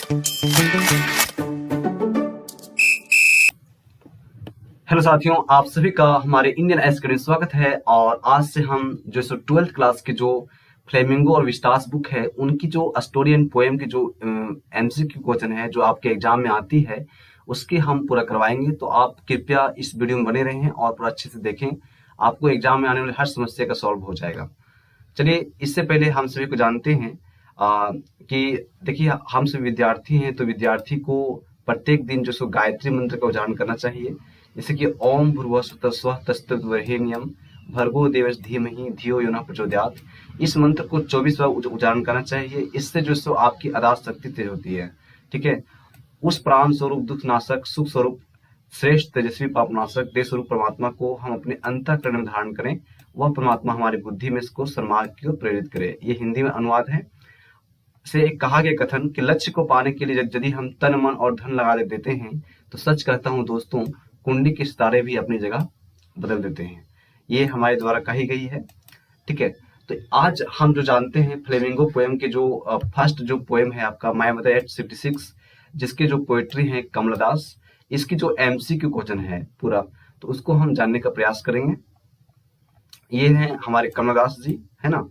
Hello साथियों, आप सभी का हमारे इंडियन एकेडमी स्वागत है। और आज से हम जो 12th क्लास के जो फ्लेमिंगो और विस्टास बुक है उनकी जो स्टोरी एंड पोएम की जो एमसीक्यू क्वेश्चन है जो आपके एग्जाम में आती है उसकी हम पूरा करवाएंगे। तो आप कृपया इस वीडियो में बने रहें और पूरा अच्छे से देखें, आपको एग्जाम में आने वाली हर समस्या का सॉल्व हो जाएगा। चलिए, इससे पहले हम सभी को जानते हैं कि देखिए, हम सभी विद्यार्थी हैं, तो विद्यार्थी को प्रत्येक दिन जो सो गायत्री मंत्र का उच्चारण करना चाहिए। जैसे कि ओम भूर्भुवः स्वः स्वः तत्सवितुर्वरेण्यम भर्गो देवस्य धीमहि धियो यो नः प्रचोदयात्। इस मंत्र को 24 बार उच्चारण करना चाहिए। इससे जो सो आपकी अदास शक्ति तेज होती है। ठीक है। उस प्राण स्वरूप दुख नाशक सुख स्वरूप श्रेष्ठ तेजस्वी पापनाशक देह स्वरूप परमात्मा को हम अपने अंतःकरण में धारण करें। वह परमात्मा हमारी बुद्धि में इसको सन्मार्ग की ओर प्रेरित करे। ये हिंदी में अनुवाद है। से एक कहा गया कथन कि लक्ष्य को पाने के लिए यदि हम तन मन और धन लगा देते हैं तो सच कहता हूं दोस्तों, कुंडली के सितारे भी अपनी जगह बदल देते हैं। ये हमारे द्वारा कही गई है। ठीक है। तो आज हम जो जानते हैं फ्लेमिंगो पोएम के जो फर्स्ट जो पोएम है आपका माय मदर 856, जिसके जो पोएट्री है कमलादास, इसकी जो एमसीक्यू क्वेश्चन है पूरा, तो उसको हम जानने का प्रयास करेंगे। ये हैं हमारे कमलादास जी, है ना।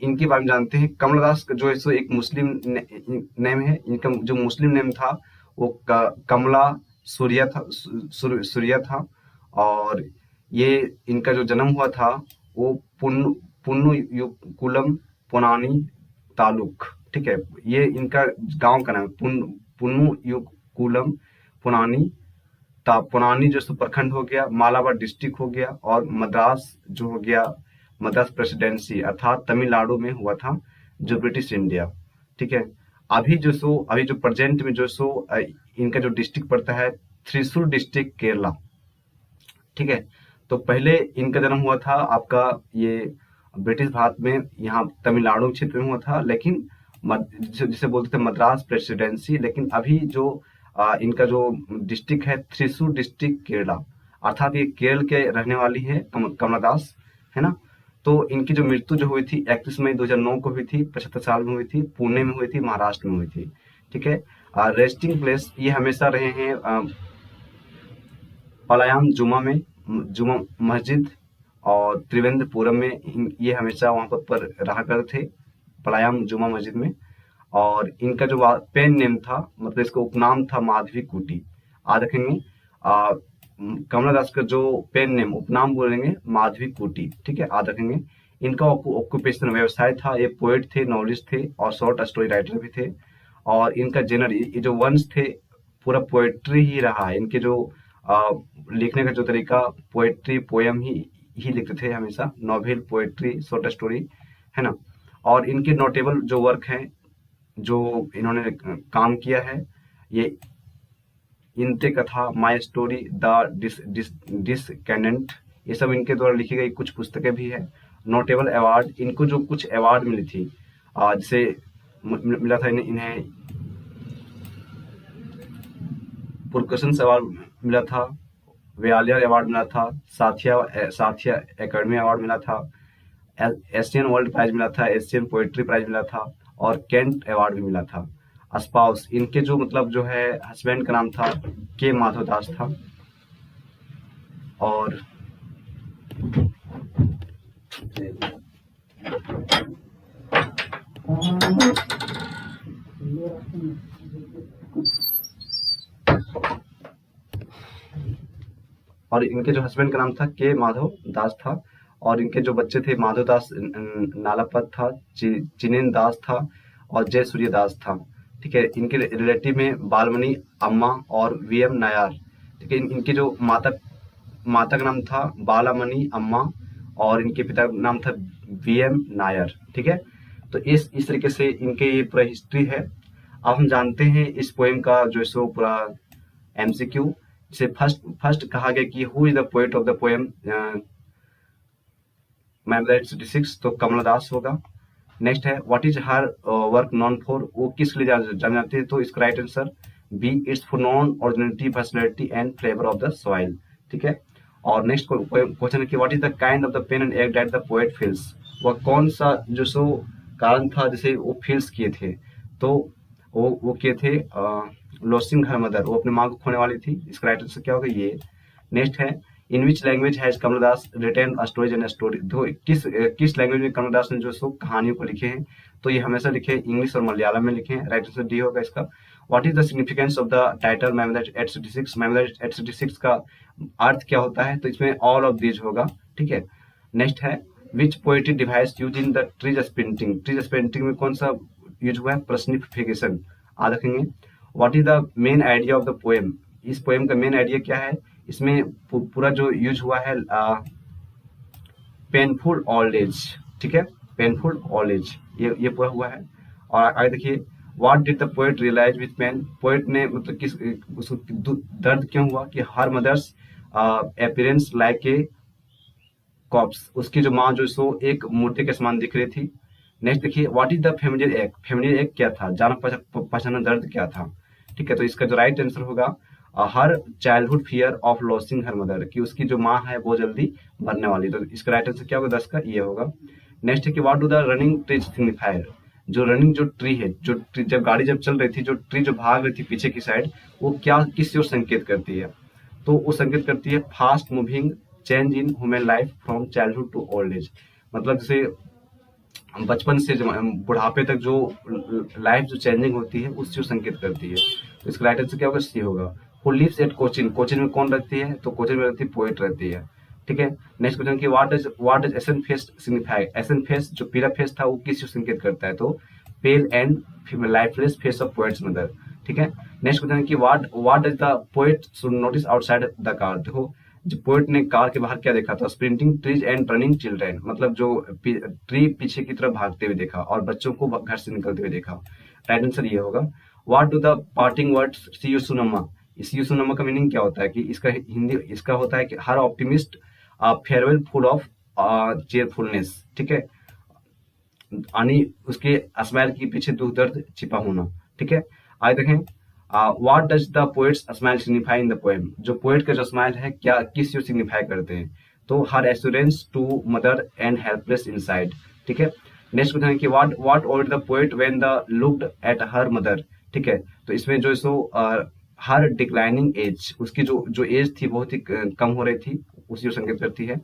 इनके बारे में जानते हैं। कमलादास जो है सो एक मुस्लिम नेम है। इनका जो मुस्लिम नेम था वो कमला सूर्या था, सूर्या था। और ये इनका जो जन्म हुआ था वो पुन्नुकुलम पुनानी तालुक। ठीक है। ये इनका गांव का नाम है, पुन्नुकुलम पुनानी पुनानी जो सो प्रखंड हो गया, मालाबार डिस्ट्रिक्ट हो गया, और मद्रास जो हो गया मद्रास प्रेसिडेंसी अर्थात तमिलनाडु में हुआ था, जो ब्रिटिश इंडिया। ठीक है। अभी जो प्रेजेंट में जो सो इनका जो डिस्ट्रिक्ट पड़ता है थ्रिशूर डिस्ट्रिक्ट केरला। ठीक है। तो पहले इनका जन्म हुआ था आपका ये ब्रिटिश भारत में, यहाँ तमिलनाडु क्षेत्र में हुआ था, लेकिन जिसे बोलते थे मद्रास प्रेसिडेंसी। लेकिन अभी जो इनका जो डिस्ट्रिक्ट है थ्रिशूर डिस्ट्रिक्ट केरला, अर्थात ये केरल के रहने वाली है कमलादास, है ना। तो इनकी जो मृत्यु जो हुई थी 31 मई 2009 को हुई थी, 75 साल में हुई थी, पुणे में हुई थी, महाराष्ट्र में हुई थी। ठीक है। रेस्टिंग प्लेस ये हमेशा रहे हैं पलायाम जुमा में, जुमा मस्जिद, और त्रिवेंद्रपुरम में ये हमेशा वहां पर रहा करते थे, पलायाम जुमा मस्जिद में। और इनका जो पेन नेम था, मतलब इसका उपनाम था माधवी कुटी। याद रखेंगे, कमला दास का जो पेन नेम उपनाम बोलेंगे माधवी कुटी। ठीक है, याद रखेंगे। इनका ऑक्यूपेशन व्यवसाय था, ये पोएट थे, नॉवलिस्ट थे, और शॉर्ट स्टोरी राइटर भी थे। और इनका जेनर, ये जो वंश थे पूरा पोएट्री ही रहा है। इनके जो लिखने का जो तरीका पोएट्री पोयम ही लिखते थे हमेशा, नॉवेल पोएट्री शॉर्ट स्टोरी, है ना। और इनके नोटेबल जो वर्क हैं जो इन्होंने काम किया है, ये इनते कथा, माय स्टोरी, द डिसकेंडेंट, ये सब इनके द्वारा लिखी गई कुछ पुस्तकें भी है। नोटेबल अवार्ड, इनको जो कुछ अवार्ड मिली थी, जैसे मिला था इन्हें पुरकसन अवार्ड मिला था, व्यालियर अवार्ड मिला था, साथिया एकेडमी अवार्ड मिला था, एशियन वर्ल्ड प्राइज मिला था, एशियन पोएट्री प्राइज मिला था, और केंट अवार्ड भी मिला था। स्पाउस, इनके जो मतलब जो है हस्बैंड का नाम था के माधव दास था। और इनके जो हस्बैंड का नाम था के माधव दास था। और इनके जो बच्चे थे माधव दास नालापत था, चिनेन दास था, और जय सूर्य दास था। ठीक है। इनके रिलेटिव में बालमणि अम्मा और वीएम नायर। ठीक है। इनके जो माता का नाम था बालामणि अम्मा, और इनके पिता का नाम था वीएम नायर। ठीक है। तो इस तरीके से इनके ये पूरा हिस्ट्री है। अब हम जानते हैं इस पोएम का जो सो पूरा एमसीक्यू। से फर्स्ट कहा गया कि who is the poet of the poem my mother 856, तो कमला दास होगा। नेक्स्ट है what is her work known for, वो किस लिए जाने जाते हैं, तो इसका right answer B, it's for known originality personality and flavour of the soil. ठीक है। और नेक्स्ट क्वेश्चन है कि what is the kind of the pain and ache that the poet feels, वह कौन सा जो सो कारण था जिसे वो फील्स किए थे। तो वो किए थे लॉसिंग हर मदर, वो अपनी माँ को खोने वाली थी। इसका राइट आंसर क्या होगा ये। नेक्स्ट है in which language has Kamala Das written a stories and story, तो किस लैंग्वेज में कमलदास ने जो सो कहानियों को लिखे हैं, तो ये हमेशा लिखे इंग्लिश और मलयालम में लिखे हैं। राइट आंसर डी होगा इसका। What is the significance of the title memories at 66, memories at 66 का अर्थ क्या होता है, तो इसमें ऑल ऑफ दीज होगा, ठीक है। नेक्स्ट है which poetry device use in the trees painting, trees painting में कौन सा यूज हुआ है, पर्सनिफिकेशन। आ रखेंगे what is the main idea of the poem, इस पोएम का मेन आइडिया क्या है, इसमें पूरा जो यूज हुआ है पेनफुल ओल्ड एज, ठीक है, पेनफुल ओल्ड एज ये पूरा हुआ है। और आगे देखिए what did the poet realise with pain, poet ने मतलब किस उसको दर्द क्यों हुआ कि her mother's appearance like a corpse, उसकी जो माँ जो सो एक मूर्ति के समान दिख रही थी। नेक्स्ट देखिए व्हाट इज द फेमिलियर एक, फेमिलियर एक क्या था, जाना पहचाना दर्द क्या था, ठीक है। तो इसका जो राइट आंसर होगा her childhood fear of losing her mother, कि उसकी जो माँ है वो जल्दी मरने वाली, तो इसका राइट आंसर क्या होगा 10 का ये होगा। नेक्स्ट है कि what do the running tree signifier, जो रनिंग जो ट्री है, जो ट्री जब गाड़ी जब चल रही थी, जो ट्री जो भाग रही थी पीछे की साइड, वो क्या किस ओर संकेत करती है, तो वो संकेत करती है fast moving change in human life from childhood to old age, मतलब जैसे बचपन से बुढ़ापे तक जो लाइफ जो चेंजिंग होती है उससे संकेत करती है। तो इसका राइट आंसर क्या होगा सी होगा। Who lives at Cochin, Cochin में कौन रहती है, तो कोचिन में रहती है पोएट रहती है, ठीक है। नेक्स्ट क्वेश्चन की what does essence face signify, essence face जो पीला फेस था वो किस चीज संकेत करता है, तो pale and lifeless face of poets mother, ठीक है। नेक्स्ट क्वेश्चन की what does the poet should notice outside the car, देखो जो पोएट ने कार के बाहर क्या देखा था, sprinting trees and running children, मतलब जो ट्री पीछे की तरफ भागते हुए देखा और बच्चों को घर से निकलते हुए देखा। राइट आंसर ये होगा। What do the parting words see you soon Amma, see you soon Amma का मीनिंग क्या होता है, कि इसका हिंदी इसका होता है कि her optimist farewell full of cheerfulness, ठीक है, यानी उसके स्माइल के पीछे दुख दर्द छिपा होना, ठीक है। आगे देखें what does the poets smile signify in the poem, जो पोएट का जो स्माइल है क्या किस चीज सिग्निफाई करते हैं, तो her assurance to mother and helpless inside, ठीक है। नेक्स्ट क्वेश्चन है कि what order the poet when the looked at her mother, ठीक है। तो इसमें जो सो हर डिक्लाइनिंग एज, उसकी जो एज थी बहुत ही कम हो रही थी, उसी को संकेत करती है।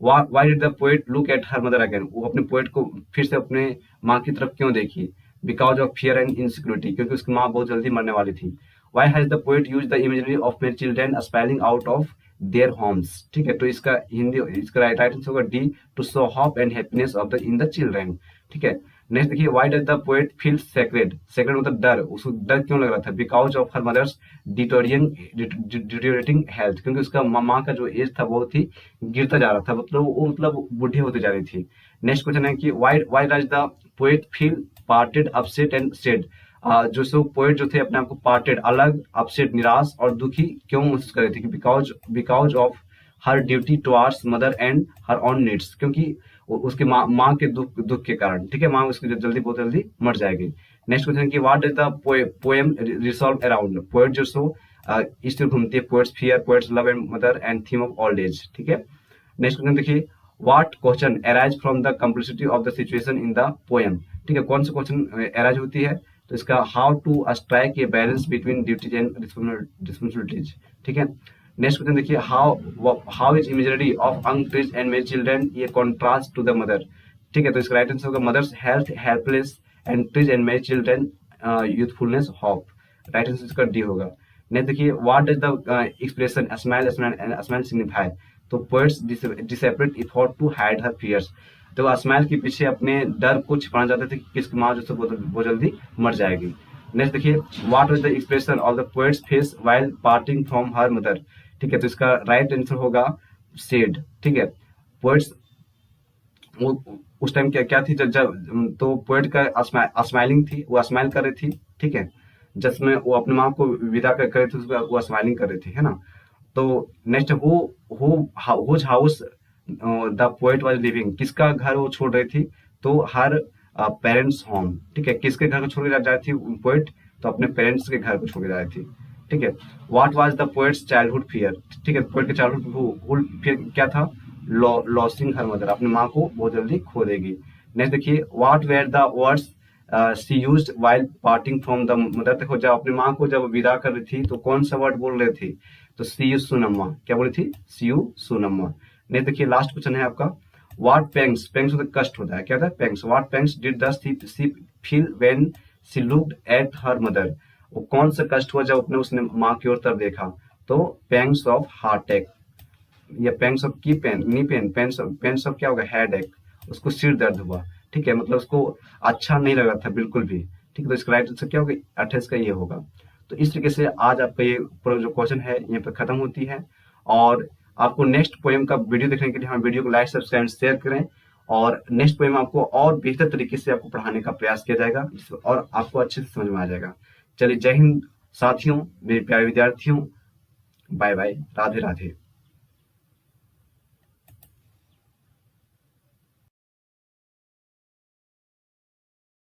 Why did the poet look at her mother again, वो अपने पोएट को फिर से अपने माँ की तरफ क्यों देखी, because of fear and insecurity, क्योंकि उसकी माँ बहुत जल्दी मरने वाली थी। Why has the poet use the imagery of merry children spiring out of their homes, ठीक है। तो इसका हिंदी इसका राइट आंसर होगा D, to show hope and happiness of the in the children, ठीक है। नेक्स्ट देखिए why does the poet feel sacred, sacred मतलब डर, उसको डर क्यों लग रहा था, because of her mother's deteriorating health, क्योंकि उसका माँ का जो एज था बहुत ही गिरता जा रहा था, मतलब वो मतलब बूढ़ी होती जा रही थी। नेक्स्ट क्वेश्चन है कि why does the poet feel parted upset and said, जो सो पोएट जो थे अपने आप को पार्टेड अलग, अपसेट निराश और दुखी क्यों महसूस कर रहे थे, because of her duty towards mother and her on needs, क्योंकि उसके माँ के दुख के कारण, ठीक है, माँ उसकी जल्दी बहुत जल्दी मर जाएगी। नेक्स्ट क्वेश्चन की what does the poem resolve around, poet जो सो इस तरह घूमती है, poets fear, poets love and mother and theme of old age, ठीक है। नेक्स्ट क्वेश्चन देखिए what question arise from the complexity of the situation in the poem, ठीक है, कौन सा क्वेश्चन अराइज होती है, तो इसका how to strike a balance between duties and responsibilities, ठीक है। नेक्स्ट क्वेश्चन देखिए how is imagery of young trees and merry children ये कॉन्ट्रास्ट टू द मदर, ठीक है। तो इसका राइट आंसर होगा mother's health helpless and trees and merry children youthfulness hope, right answer इसका डी होगा। नेक्स्ट देखिए what does the expression smile smile signify, तो poet's desperate effort to hide her fears, तो स्माइल के पीछे अपने डर को छिपाना चाहते थे कि किसकी माँ जो है बहुत जल्दी मर जाएगी। नेक्स्ट देखिए what was the expression of the poet's face while parting from her mother, ठीक है। तो इसका राइट आंसर होगा सेड, ठीक है। पोएट्स उस टाइम क्या थी जब तो पोएट का स्माइलिंग थी, वो स्माइल कर रही थी, ठीक है, जिसमें वो अपनी माँ को विदा कर रहे थे, वो स्माइलिंग कर रही थी, है ना। तो next whose house the poet was living, किसका घर वो छोड़ रही थी, तो हर पेरेंट्स होम, ठीक है, किसके घर को छोड़ के जा रही थी पोएट, तो अपने पेरेंट्स के घर को छोड़ के जा रही थी, ठीक है। What was the poets childhood fear, ठीक है, पोएट के चाइल्डहुड फियर क्या था, लॉसिंग हर मदर, अपनी माँ को बहुत जल्दी खो देगी। नेक्स्ट देखिए what were the words she used while parting from the mother. देखो जब अपनी माँ को जब विदा कर रही थी तो कौन सा वर्ड बोल रहे थे, तो सी यू सुनम्मा, क्या बोली थी, सी यू सुनम्मा। नहीं देखिए लास्ट क्वेश्चन है आपका, व्हाट पैंग्स, पैंग्स होता कष्ट होता है, क्या होता है pangs, what pangs did the she feel when she looked at her mother. वो कौन सा कष्ट हुआ जब अपने उसने माँ की ओर तरफ देखा, तो पैंग्स ऑफ हार्ट अटैक, या पेन्स ऑफ की pain knee pain, pains of क्या होगा हेड एक, उसको सिर दर्द हुआ। ठीक है, मतलब उसको अच्छा नहीं लगा था बिल्कुल भी। ठीक है, तो इसका राइट आंसर क्या होगा, 28 का ये होगा। तो इस तरीके से आज आपका ये पूरा जो क्वेश्चन है यहाँ पर खत्म होती है। और आपको नेक्स्ट पोएम का वीडियो देखने के लिए हमारे वीडियो को लाइक सब्सक्राइब शेयर करें, और नेक्स्ट पोएम आपको और बेहतर तरीके से आपको पढ़ाने का प्रयास किया जाएगा और आपको अच्छे से समझ में आ जाएगा। चलिए जय हिंद साथियों, मेरे प्यारे विद्यार्थियों, बाय बाय, राधे राधे।